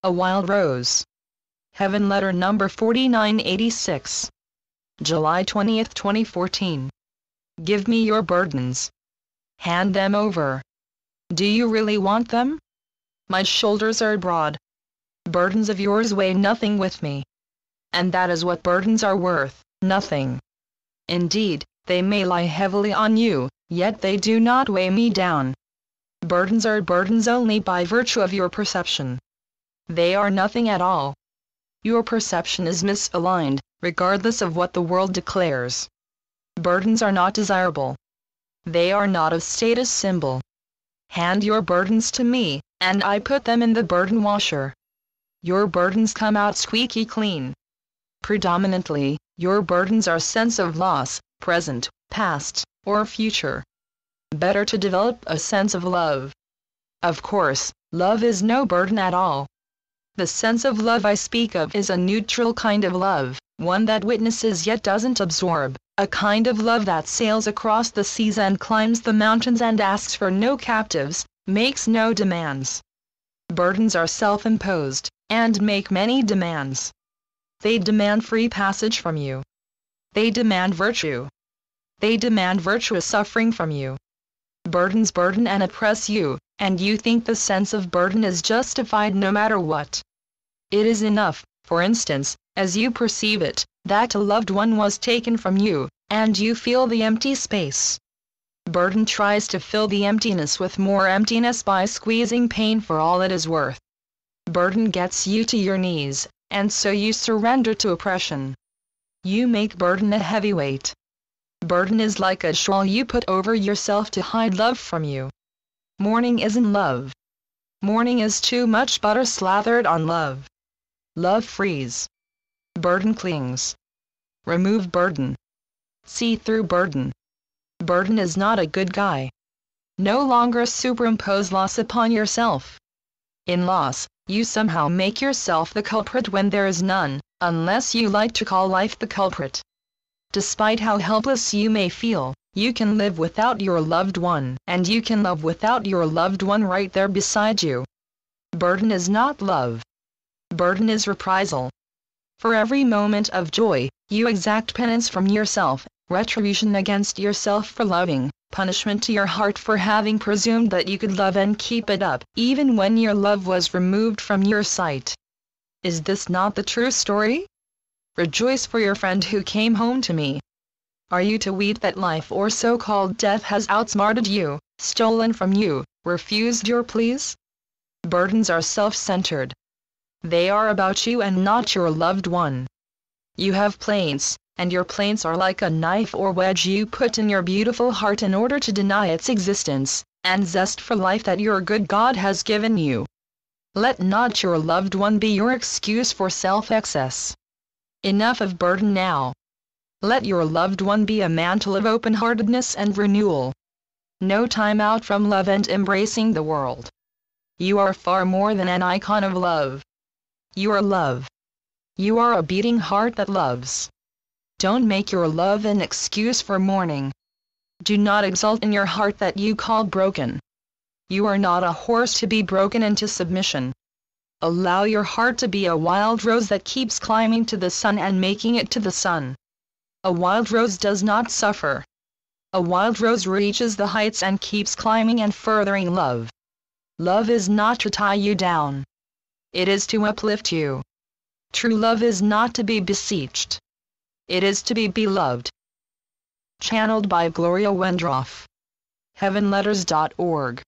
A wild rose. Heaven letter number 4986. July 20, 2014. Give me your burdens. Hand them over. Do you really want them? My shoulders are broad. Burdens of yours weigh nothing with me. And that is what burdens are worth, nothing. Indeed, they may lie heavily on you, yet they do not weigh me down. Burdens are burdens only by virtue of your perception. They are nothing at all. Your perception is misaligned, regardless of what the world declares. Burdens are not desirable. They are not a status symbol. Hand your burdens to me, and I put them in the burden washer. Your burdens come out squeaky clean. Predominantly, your burdens are sense of loss, present, past, or future. Better to develop a sense of love. Of course, love is no burden at all. The sense of love I speak of is a neutral kind of love, one that witnesses yet doesn't absorb, a kind of love that sails across the seas and climbs the mountains and asks for no captives, makes no demands. Burdens are self-imposed, and make many demands. They demand free passage from you. They demand virtue. They demand virtuous suffering from you. Burdens burden and oppress you, and you think the sense of burden is justified no matter what. It is enough, for instance, as you perceive it, that a loved one was taken from you, and you feel the empty space. Burden tries to fill the emptiness with more emptiness by squeezing pain for all it is worth. Burden gets you to your knees, and so you surrender to oppression. You make burden a heavyweight. Burden is like a shawl you put over yourself to hide love from you. Mourning isn't love. Mourning is too much butter slathered on love. Love frees. Burden clings. Remove burden. See through burden. Burden is not a good guy. No longer superimpose loss upon yourself. In loss, you somehow make yourself the culprit when there is none, unless you like to call life the culprit. Despite how helpless you may feel, you can live without your loved one, and you can love without your loved one right there beside you. Burden is not love. Burden is reprisal. For every moment of joy, you exact penance from yourself, retribution against yourself for loving, punishment to your heart for having presumed that you could love and keep it up, even when your love was removed from your sight. Is this not the true story? Rejoice for your friend who came home to me. Are you to weep that life or so-called death has outsmarted you, stolen from you, refused your pleas? Burdens are self-centered. They are about you and not your loved one. You have plaints, and your plaints are like a knife or wedge you put in your beautiful heart in order to deny its existence, and zest for life that your good God has given you. Let not your loved one be your excuse for self-excess. Enough of burden now. Let your loved one be a mantle of open-heartedness and renewal. No time out from love and embracing the world. You are far more than an icon of love. You are love. You are a beating heart that loves. Don't make your love an excuse for mourning. Do not exult in your heart that you call broken. You are not a horse to be broken into submission. Allow your heart to be a wild rose that keeps climbing to the sun and making it to the sun. A wild rose does not suffer. A wild rose reaches the heights and keeps climbing and furthering love. Love is not to tie you down. It is to uplift you. True love is not to be beseeched. It is to be beloved. Channeled by Gloria Wendroff. heavenletters.org